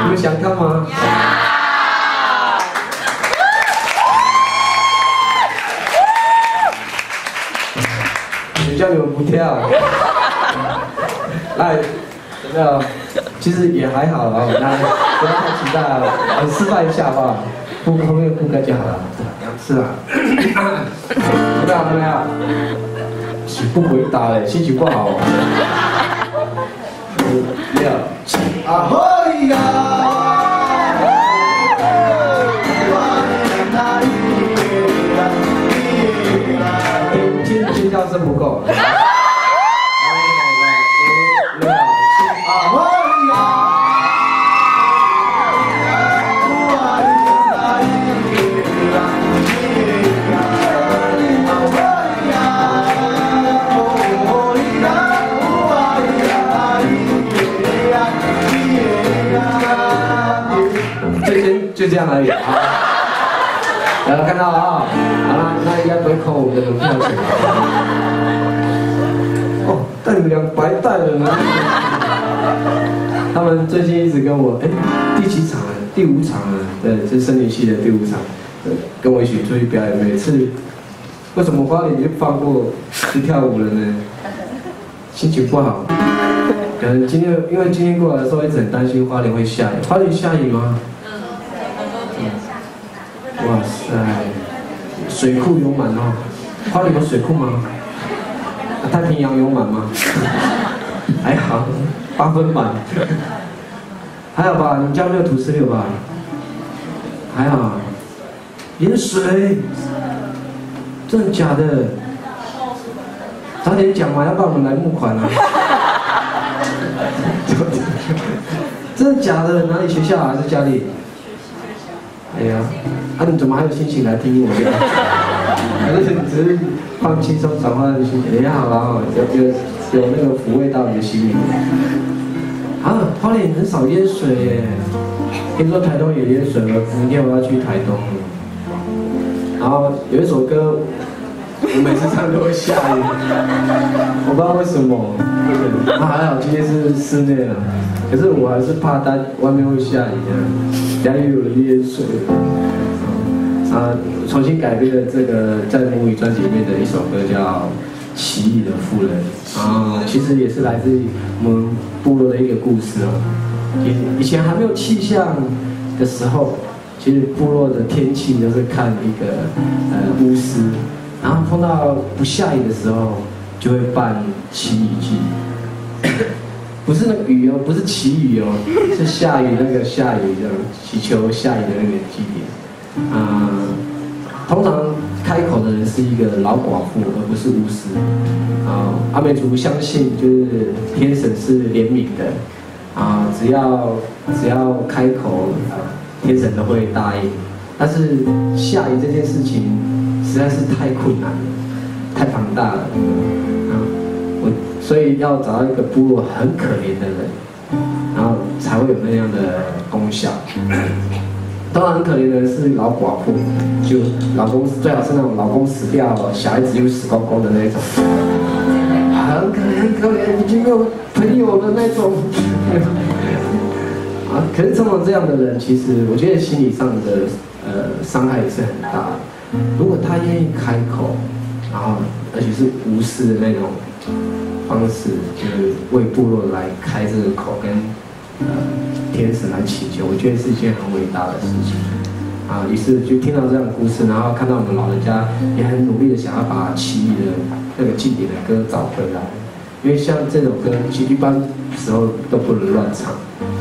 们想看吗？谁叫你们不跳？来，有没有？其实也还好啊，那不要太期待了，我们示范一下好不好？后面铺盖就好了，两次啊。有没有？有没有？不回答嘞，心情不好。5、6、7，啊嘿呀！尖叫声不够。就这样而已啊！大家看到了啊，好了，那应该不会扣我们的门票钱。哦，但你们俩白带了呢。他们最近一直跟我，第几场了？第5场了，对，是森林系的第5场，跟我一起出去表演。每次为什么花莲就放过去跳舞了呢？心情不好。可能因为今天过来的时候一直很担心花莲会下雨。花莲下雨吗？哇塞，水库有满哦。花莲有水库吗？太平洋有满吗？还好，8分满。还好吧？你家没有土石流吧？还好。淹水？真的假的？早点讲嘛，要不然我们来募款啊。真的假的？哪里学校还是家里？哎呀，你怎么还有心情来听我呀？还是你只是放轻松转换心情？也好了哈，有那个抚慰到你的心灵。啊，花莲很少淹水耶，听说台东也淹水了，明天我要去台东。然后有一首歌，我每次唱都会下雨，我不知道为什么。还好今天是室内了，可是我还是怕外面会下雨等下又有人淹水。重新改编的这个在母语专辑里面的一首歌叫《奇异的妇人》其实也是来自于我们部落的一个故事哦。以前还没有气象的时候，其实部落的天气都是看一个巫师，然后碰到不下雨的时候，就会办祈雨祭。不是那个雨哦，不是祈雨哦，是下雨那个下雨这样祈求下雨的那个祭典。通常开口的人是一个老寡妇，而不是巫师。阿美族相信就是天神是怜悯的，只要开口，天神都会答应。但是下雨这件事情实在是太困难了，太庞大了。所以要找到一个部落很可怜的人，然后才会有那样的功效。当然很可怜的是老寡妇，就老公最好是那种老公死掉，小孩子又死光光的那种，很可怜很可怜，已经没有朋友的那种。可是通常这样的人，其实我觉得心理上的伤害也是很大的。如果他愿意开口，然后而且是无私的那种方式，就是为部落来开这个口，跟天神来祈求，我觉得是一件很伟大的事情。于是就听到这样的故事，然后看到我们老人家也很努力的想要把祈雨的那个祭典的歌找回来，因为像这首歌，其实一般时候都不能乱唱。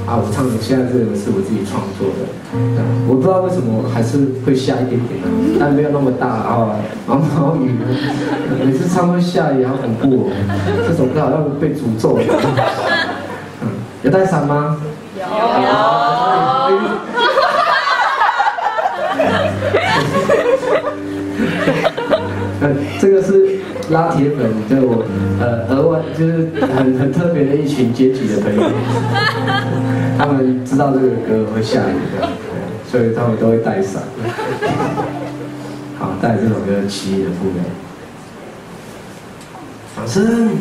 我唱的现在这个是我自己创作的，我不知道为什么还是会下一点点，但没有那么大毛雨，每次唱会下雨，好恐怖哦！这首歌好像被诅咒了。有带伞吗？有。这个是拉铁粉，对我额外就是很特别的一群阶级的朋友，他们知道这个歌会下雨的，所以他们都会带伞。好，带这首歌《奇异的妇人》，掌声。